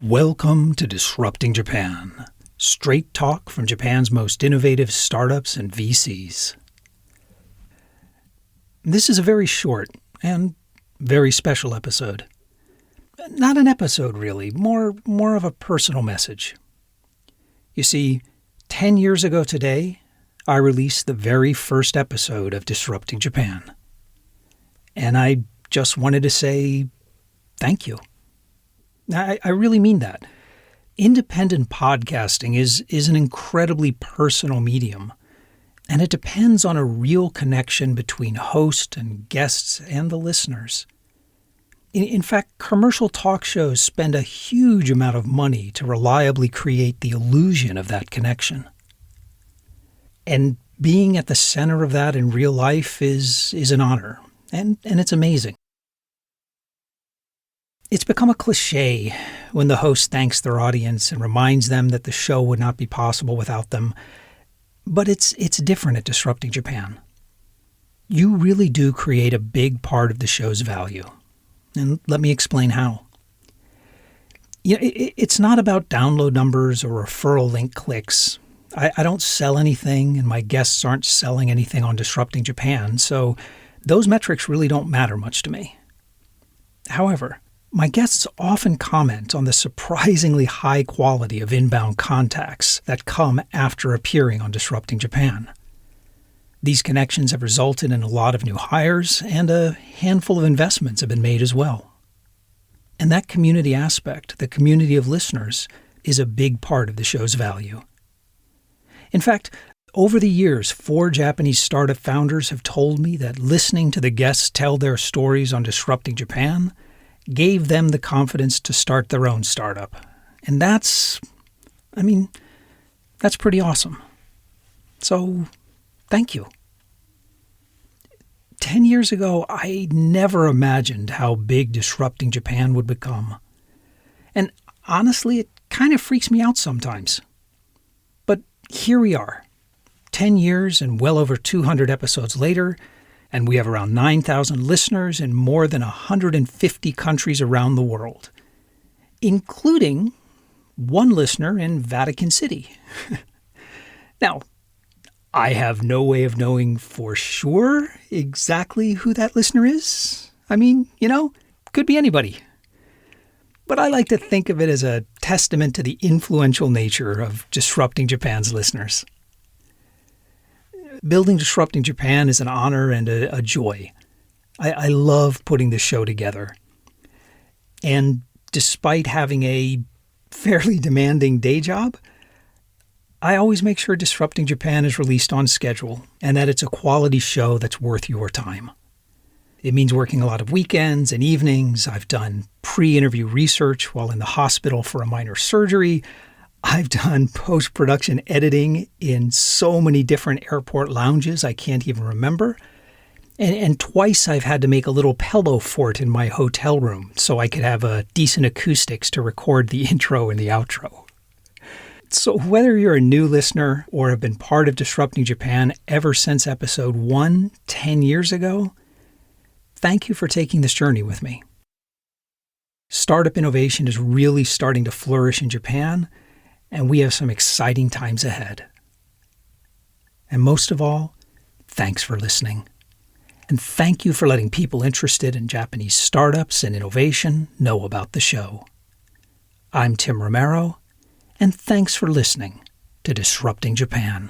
Welcome to Disrupting Japan, straight talk from Japan's most innovative startups and VCs. This is a very short and very special episode. Not an episode, really, more of a personal message. You see, 10 years ago today, I released the very first episode of Disrupting Japan. And I just wanted to say thank you. I really mean that. Independent podcasting is an incredibly personal medium, and it depends on a real connection between host and guests and the listeners. In fact, commercial talk shows spend a huge amount of money to reliably create the illusion of that connection. And being at the center of that in real life is an honor, and it's amazing. It's become a cliché when the host thanks their audience and reminds them that the show would not be possible without them. But it's different at Disrupting Japan. You really do create a big part of the show's value. And let me explain how. It's not about download numbers or referral link clicks. I don't sell anything, and my guests aren't selling anything on Disrupting Japan, so those metrics really don't matter much to me. However, my guests often comment on the surprisingly high quality of inbound contacts that come after appearing on Disrupting Japan. These connections have resulted in a lot of new hires, and a handful of investments have been made as well. And that community aspect, the community of listeners, is a big part of the show's value. In fact, over the years, 4 Japanese startup founders have told me that listening to the guests tell their stories on Disrupting Japan gave them the confidence to start their own startup. And that's pretty awesome. So, thank you. 10 years ago, I never imagined how big Disrupting Japan would become. And honestly, it kind of freaks me out sometimes. But here we are, 10 years and well over 200 episodes later, and we have around 9,000 listeners in more than 150 countries around the world, including one listener in Vatican City. Now, I have no way of knowing for sure exactly who that listener is. Could be anybody. But I like to think of it as a testament to the influential nature of Disrupting Japan's listeners. Building Disrupting Japan is an honor and a joy. I love putting this show together. And despite having a fairly demanding day job, I always make sure Disrupting Japan is released on schedule and that it's a quality show that's worth your time. It means working a lot of weekends and evenings. I've done pre-interview research while in the hospital for a minor surgery. I've done post-production editing in so many different airport lounges I can't even remember. And twice I've had to make a little pillow fort in my hotel room so I could have decent acoustics to record the intro and the outro. So whether you're a new listener or have been part of Disrupting Japan ever since episode 1, 10 years ago, thank you for taking this journey with me. Startup innovation is really starting to flourish in Japan, and we have some exciting times ahead. And most of all, thanks for listening. And thank you for letting people interested in Japanese startups and innovation know about the show. I'm Tim Romero, and thanks for listening to Disrupting Japan.